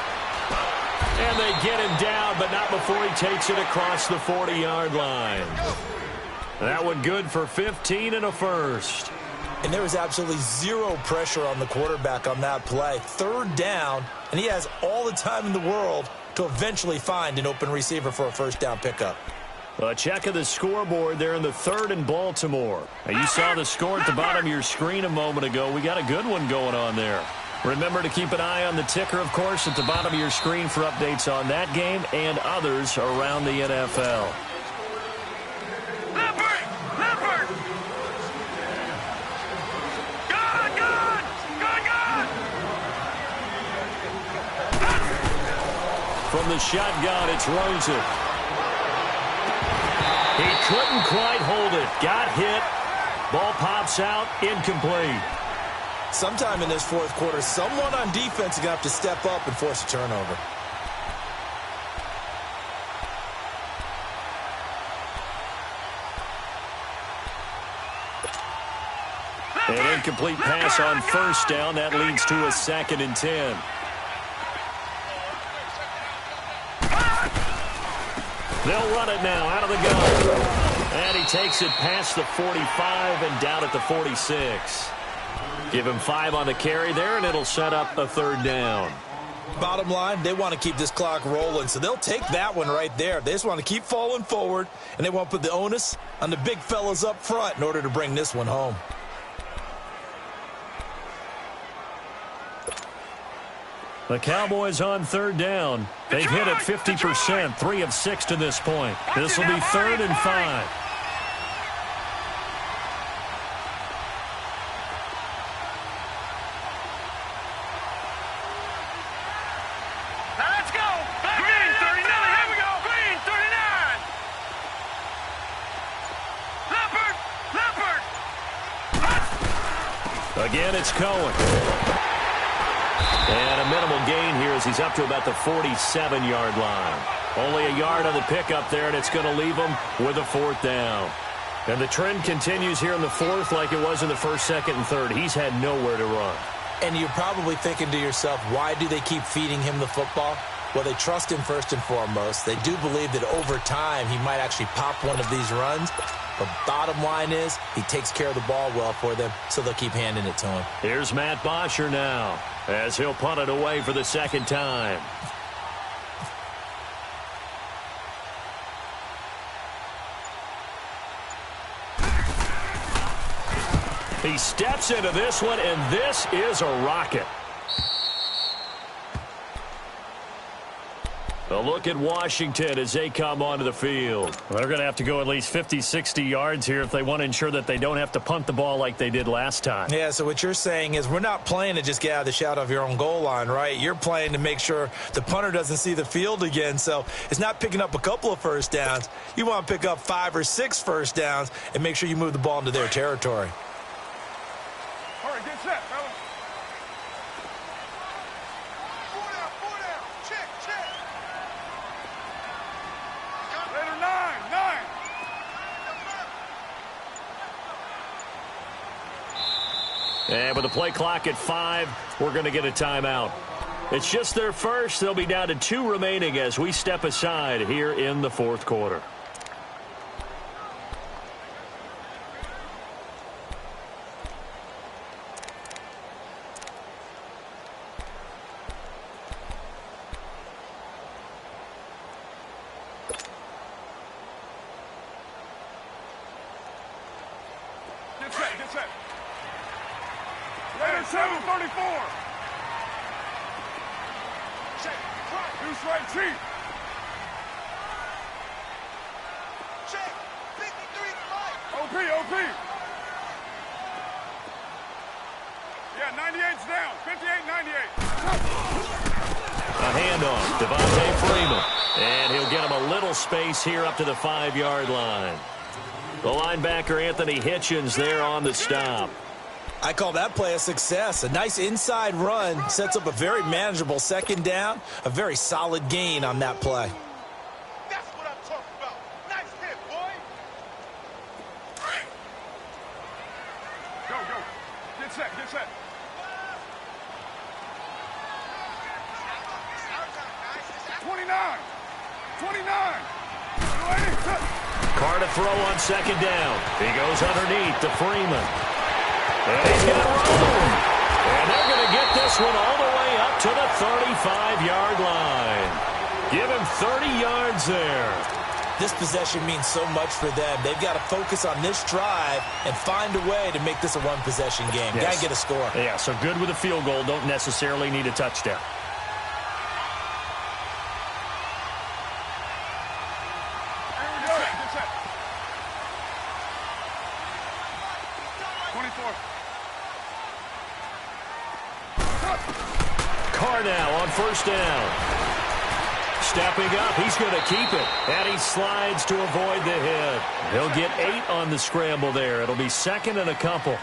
Speaker 1: And they get him down, but not before he takes it across the 40-yard line. That one good for 15 and a first.
Speaker 2: And there was absolutely zero pressure on the quarterback on that play. 3rd down, and he has all the time in the world to eventually find an open receiver for a first down pickup.
Speaker 1: A check of the scoreboard there in the 3rd and Baltimore. Now, you saw the score at the bottom of your screen a moment ago. We got a good one going on there. Remember to keep an eye on the ticker, of course, at the bottom of your screen for updates on that game and others around the NFL.
Speaker 3: Leopard! Leopard! Gone! Gone! Gone! Gone!
Speaker 1: From the shotgun, it's Rosen. He couldn't quite hold it. Got hit. Ball pops out. Incomplete.
Speaker 2: Sometime in this 4th quarter, someone on defense is going to have to step up and force a turnover.
Speaker 1: An incomplete pass on first down. That leads to a 2nd and 10. They'll run it now out of the gun. And he takes it past the 45 and down at the 46. Give him 5 on the carry there, and it'll set up a 3rd down.
Speaker 2: Bottom line, they want to keep this clock rolling, so they'll take that one right there. They just want to keep falling forward, and they want to put the onus on the big fellas up front in order to bring this one home.
Speaker 1: The Cowboys on 3rd down. They've hit it 50%, 3 of 6 to this point. This will be 3rd and 5.
Speaker 3: Let's go! Green 39, here we go! Green 39! Leopard! Leopard!
Speaker 1: Again, it's Cohen. And a minimal gain here as he's up to about the 47-yard line. Only a yard on the pickup there, and it's going to leave him with a 4th down. And the trend continues here in the 4th like it was in the 1st, 2nd, and 3rd. He's had nowhere to run.
Speaker 2: And you're probably thinking to yourself, why do they keep feeding him the football? Well, they trust him first and foremost. They do believe that over time he might actually pop one of these runs. But bottom line is he takes care of the ball well for them, so they'll keep handing it to him.
Speaker 1: Here's Matt Bosher now as he'll punt it away for the 2nd time. He steps into this one, and this is a rocket. A look at Washington as they come onto the field. They're going to have to go at least 50, 60 yards here if they want to ensure that they don't have to punt the ball like they did last time.
Speaker 2: Yeah, so what you're saying is we're not playing to just get out of the shadow of your own goal line, right? You're playing to make sure the punter doesn't see the field again. So it's not picking up a couple of first downs. You want to pick up 5 or 6 first downs and make sure you move the ball into their territory.
Speaker 3: All right, get set, fellas. 4 down, 4 down. Check, check. Later, 9, 9.
Speaker 1: And with the play clock at 5, we're going to get a timeout. It's just their first. They'll be down to 2 remaining as we step aside here in the 4th quarter.
Speaker 3: Get set, get set. Later, 734. Check, deuce right, cheat. Check, 53-5. OP, OP. Yeah, 98's down. 58-98.
Speaker 1: A handoff, Devontae Freeman. And he'll get him a little space here up to the 5-yard line. The linebacker, Anthony Hitchens, there on the stop.
Speaker 2: I call that play a success. A nice inside run sets up a very manageable second down. A very solid gain on that play.
Speaker 3: That's what I'm talking about. Nice hit, boy. Go, go. Get set, get set.
Speaker 1: Carr to throw on second down. He goes underneath to Freeman. And he's got room. And they're going to get this one all the way up to the 35-yard line. Give him 30 yards there.
Speaker 2: This possession means so much for them. They've got to focus on this drive and find a way to make this a one-possession game.
Speaker 1: Yes.
Speaker 2: Got to get a score.
Speaker 1: Yeah, so good with a field goal. Don't necessarily need a touchdown. Carr now on first down. Stepping up, he's going to keep it. And he slides to avoid the hit. He'll get 8 on the scramble there. It'll be second and a couple.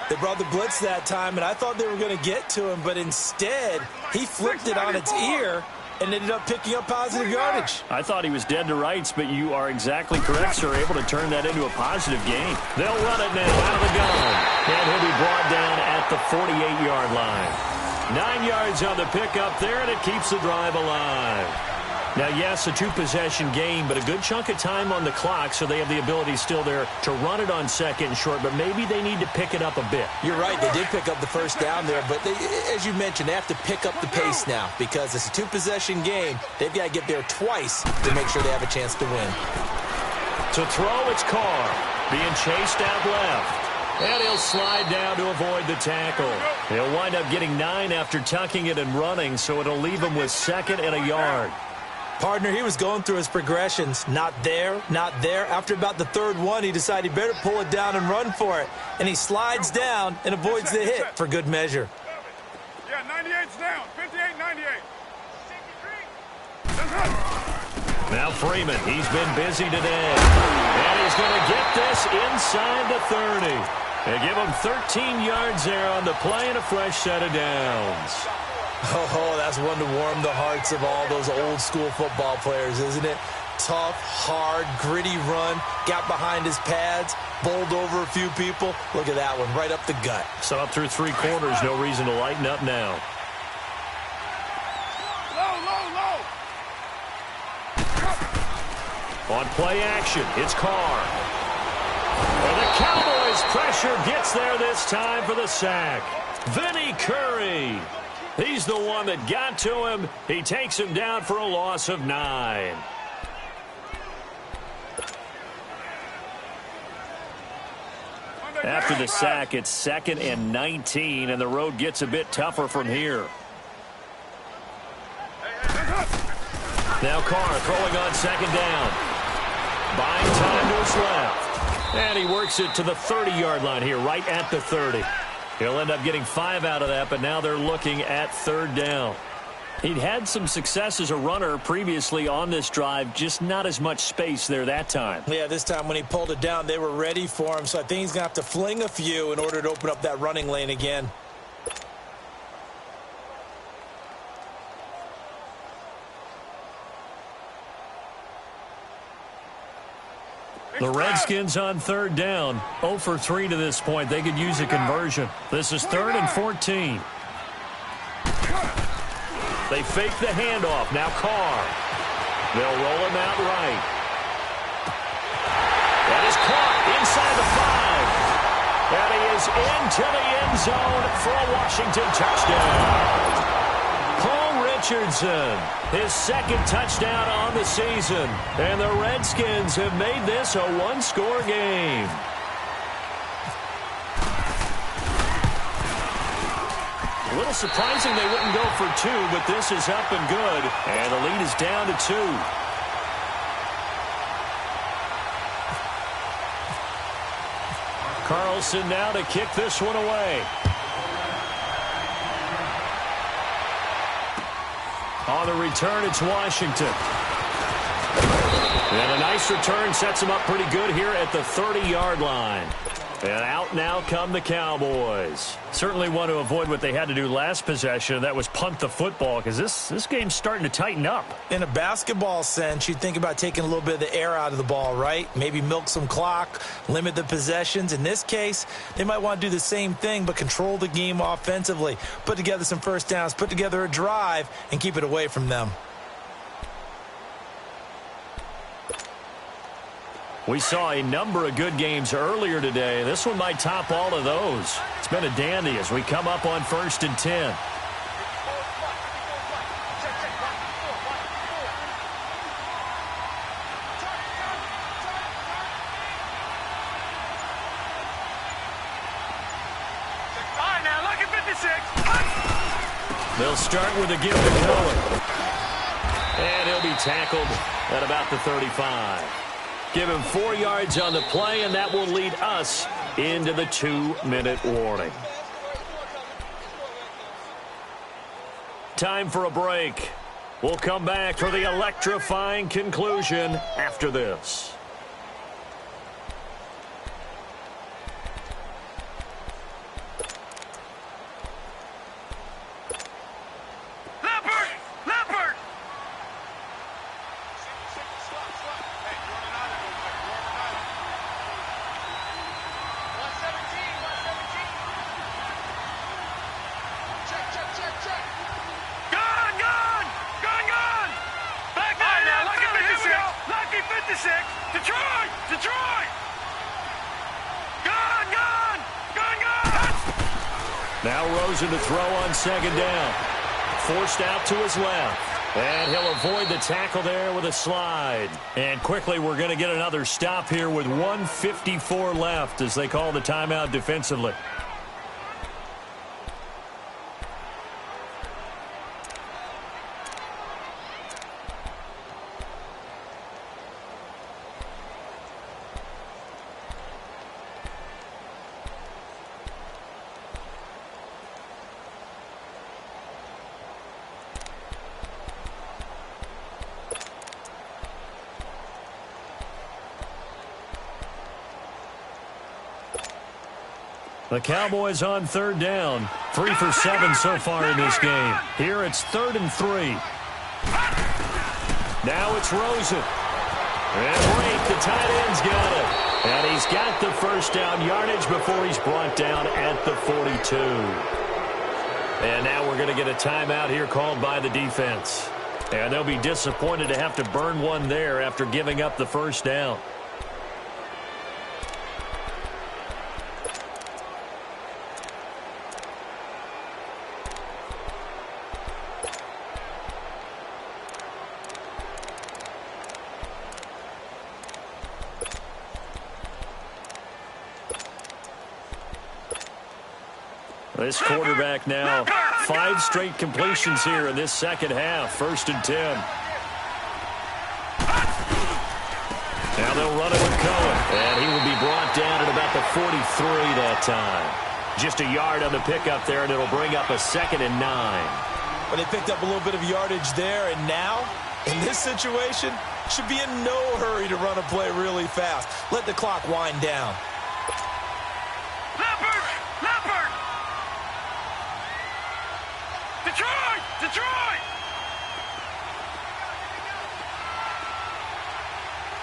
Speaker 2: They brought the blitz that time, and I thought they were going to get to him, but instead, he flipped it on its ear and ended up picking up positive yardage.
Speaker 1: I thought he was dead to rights, but you are exactly correct, sir. Able to turn that into a positive gain. They'll run it now out of the gun. And he'll be brought down at the 48-yard line. 9 yards on the pickup there, and it keeps the drive alive. Now, yes, a 2-possession game, but a good chunk of time on the clock, so they have the ability still there to run it on second and short, but maybe they need to pick it up a bit.
Speaker 2: You're right. They did pick up the first down there, but as you mentioned, they have to pick up the pace now because it's a 2-possession game. They've got to get there twice to make sure they have a chance to win.
Speaker 1: To throw, it's Carr being chased out left. And he'll slide down to avoid the tackle. He'll wind up getting 9 after tucking it and running, so it'll leave him with second and a yard.
Speaker 2: Partner, he was going through his progressions. Not there, not there. After about the third one, he decided he better pull it down and run for it. And he slides down and avoids the hit for good measure.
Speaker 3: Yeah, 98's down. 58-98.
Speaker 1: Now Freeman, he's been busy today. And he's going to get this inside the 30. They give him 13 yards there on the play and a fresh set of downs.
Speaker 2: Oh, that's one to warm the hearts of all those old-school football players, isn't it? Tough, hard, gritty run, got behind his pads, bowled over a few people. Look at that one, right up the gut.
Speaker 1: So up through 3 quarters, no reason to lighten up now.
Speaker 3: Low.
Speaker 1: On play action, it's Carr. And the Cowboys' pressure gets there this time for the sack. Vinny Curry. He's the one that got to him. He takes him down for a loss of 9. After the sack, it's 2nd and 19, and the road gets a bit tougher from here. Now Carr throwing on second down. Buying time to his left. And he works it to the 30-yard line here, right at the 30. He'll end up getting 5 out of that, but now they're looking at 3rd down. He'd had some success as a runner previously on this drive, just not as much space there that time.
Speaker 2: Yeah, this time when he pulled it down, they were ready for him, so I think he's going to have to fling a few in order to open up that running lane again.
Speaker 1: The Redskins on 3rd down. 0 for 3 to this point. They could use a conversion. This is 3rd and 14. They fake the handoff. Now Carr. They'll roll him out right. That is caught inside the 5. And he is into the end zone for a Washington touchdown. Richardson, his 2nd touchdown on the season. And the Redskins have made this a 1-score game. A little surprising they wouldn't go for two, but this is up and good. And the lead is down to 2. Carlson now to kick this one away. On the return, it's Washington. And a nice return sets them up pretty good here at the 30-yard line. And out now come the Cowboys. Certainly want to avoid what they had to do last possession. That was punt the football, because this game's starting to tighten up.
Speaker 2: In a basketball sense, you think about taking a little bit of the air out of the ball, right? Maybe milk some clock, limit the possessions. In this case, they might want to do the same thing, but control the game offensively. Put together some first downs, put together a drive, and keep it away from them.
Speaker 1: We saw a number of good games earlier today. This one might top all of those. It's been a dandy as we come up on 1st and 10. They'll start with a give to Cohen. And he'll be tackled at about the 35. Give him 4 yards on the play, and that will lead us into the 2-minute warning. Time for a break. We'll come back for the electrifying conclusion after this. Now Rosen to throw on 2nd down. Forced out to his left. And he'll avoid the tackle there with a slide. And quickly we're going to get another stop here with 1:54 left as they call the timeout defensively. The Cowboys on 3rd down. 3 for 7 so far in this game. Here it's 3rd and 3. Now it's Rosen. And Wait, the tight end's got it. And he's got the first down yardage before he's brought down at the 42. And now we're going to get a timeout here called by the defense. And they'll be disappointed to have to burn one there after giving up the first down. This quarterback now, 5 straight completions here in this second half. 1st and 10. Now they'll run it with Cohen. And he will be brought down at about the 43 that time. Just a yard on the pickup there, and it'll bring up a 2nd and 9.
Speaker 2: But they picked up a little bit of yardage there, and now, in this situation, should be in no hurry to run a play really fast. Let the clock wind down.
Speaker 3: Detroit!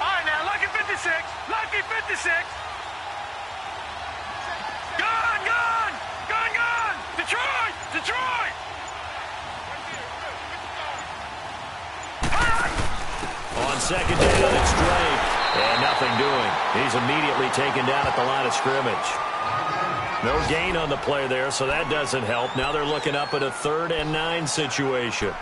Speaker 3: All right, now, lucky 56. Lucky 56. Gone! Detroit!
Speaker 1: On 2nd down, it's Drake. And nothing doing. He's immediately taken down at the line of scrimmage. No gain on the play there, so that doesn't help. Now they're looking up at a 3rd and 9 situation.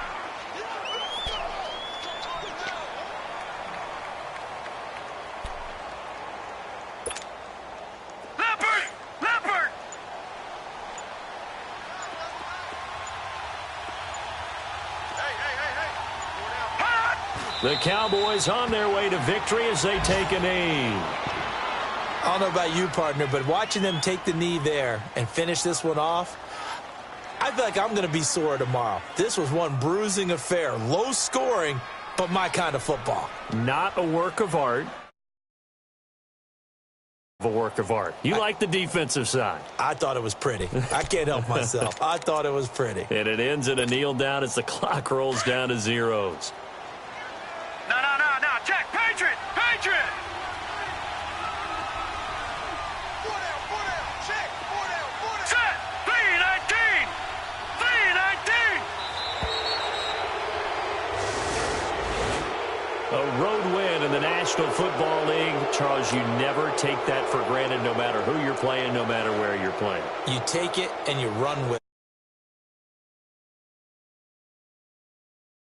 Speaker 3: Leopard!
Speaker 1: The Cowboys on their way to victory as they take a knee.
Speaker 2: I don't know about you, partner, but watching them take the knee there and finish this one off, I feel like I'm going to be sore tomorrow. This was one bruising affair. Low scoring, but my kind of football.
Speaker 1: Not a work of art. A work of art. You like the defensive side.
Speaker 2: I thought it was pretty. I can't help myself. I thought it was pretty.
Speaker 1: And it ends in a kneel down as the clock rolls down to zeros.
Speaker 3: No. Check. Patriot. Check. Set. 3-19.
Speaker 1: A road win in the National Football League. Charles, you never take that for granted no matter who you're playing, no matter where you're playing.
Speaker 2: You take it and you run with it.